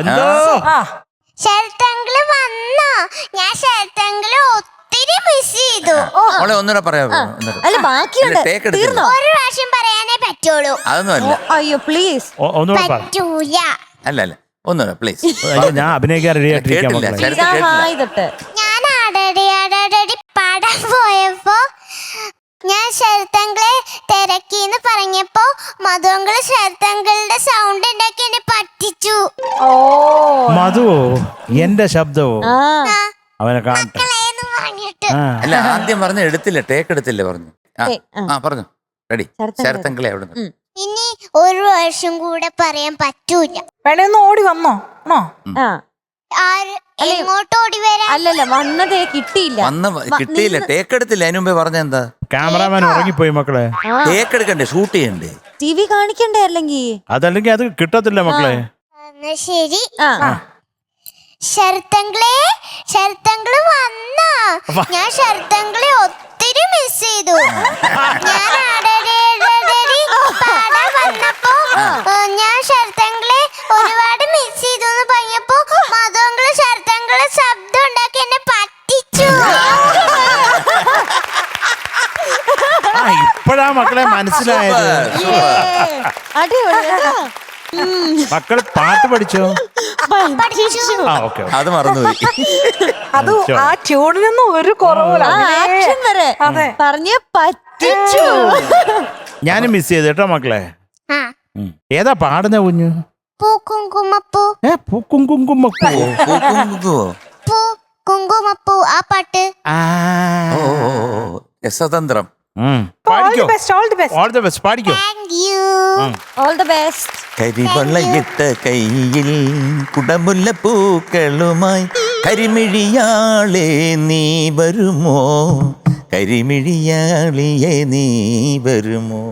എന്തോ ശരത്തങ്കിള് വന്നോ? ഞാൻ ശരത്തങ്കിള് ഒത്തിരി മിസ് ചെയ്തു. ഒന്നുകൂടെ പറയാമോ? അല്ല ബാക്കിയുണ്ട്, തീർന്നോ? ഒരു പ്രാവശ്യം പറയാനേ പറ്റുള്ളൂ. അതൊന്നുമല്ല. അയ്യോ പ്ലീസ് പറ്റൂല. അല്ല ഒന്നുകൂടെ പ്ലീസ്. ഞാൻ അഭിനയിക്കാൻ റെഡി ആയിട്ടിരിക്കാം. ഞാൻ ആടടി പാടാൻ പോയപ്പോ ഞാൻ ശരത്തങ്കിളെ തിരക്കിന്ന് പറഞ്ഞപ്പോ മധുവങ്കള് ശരത്തങ്കിളുടെ സൗണ്ട് ഉണ്ടാക്കി എന്നെ പറ്റിച്ചു. മധുവോ? എന്റെ ശബ്ദവോ? അവനെ കാണട്ടെ. അല്ല ആദ്യം പറഞ്ഞു എടുത്തില്ല, ടേക്ക് എടുത്തില്ലേ പറഞ്ഞു. പറഞ്ഞു റെഡി. ശരത്തങ്കിളെ അവിടെ ഇനി ഒരു വർഷം കൂടെ പറയാൻ പറ്റൂല. വേണേന്ന് ഓടി വന്നോ? എങ്ങോട്ട് ഓടി വരാൻ? അല്ലല്ല വന്നതേ കിട്ടിയില്ല. കിട്ടിയില്ല, ടേക്ക് എടുത്തില്ല. അതിന് മുമ്പേ പറഞ്ഞെന്താ? ക്യാമറാമാൻ ഉറങ്ങിപ്പോയി മക്കളെ. ടേക്ക് എടുക്കണ്ടേ, ഷൂട്ട് ചെയ്യണ്ടേ, ടിവി കാണിക്കണ്ടേ? അല്ലെങ്കിൽ അതല്ലെങ്കിൽ അത് കിട്ടത്തില്ല മക്കളെ. ശരി. ശരത്തങ്കിള് വന്നോ? ഞാൻ ശരത്തങ്കിളെ ഒത്തിരി മിസ് ചെയ്തു. ഞാൻ പാടാൻ വന്നപ്പോ ഞാൻ ശരത്തങ്കിളെ ഒരുപാട് മിസ് ചെയ്തു എന്ന് പറഞ്ഞപ്പോ മധുവങ്കള് ശരത്തങ്കിള് ശബ്ദം ഉണ്ടാക്കി എന്നെ പറ്റിച്ചു. ഇപ്പഴാ മക്കളെ മനസ്സിലായത്. മക്കള് പാട്ട് പഠിച്ചോ? അത് മറന്നുപോയി. അത് ആ ട്യൂണിനൊന്നും ഒരു കുറവില്ല. പറഞ്ഞ പറ്റിച്ചു. ഞാനും മിസ് ചെയ്തു കേട്ടോ മക്കളെ. ഏതാ പാടുന്ന കുഞ്ഞു? പൂക്കുങ്കുമപ്പൂ. പൂക്കുങ്കുമപ്പൂ ആ പാട്ട്. രസതന്ത്രം. കരിവളയിട്ട കയ്യിൽ കുടമുല്ല പൂക്കളുമായി കരിമിഴിയാളെ നീ വരുമോ? കരിമിഴിയാളിയെ നീ വരുമോ?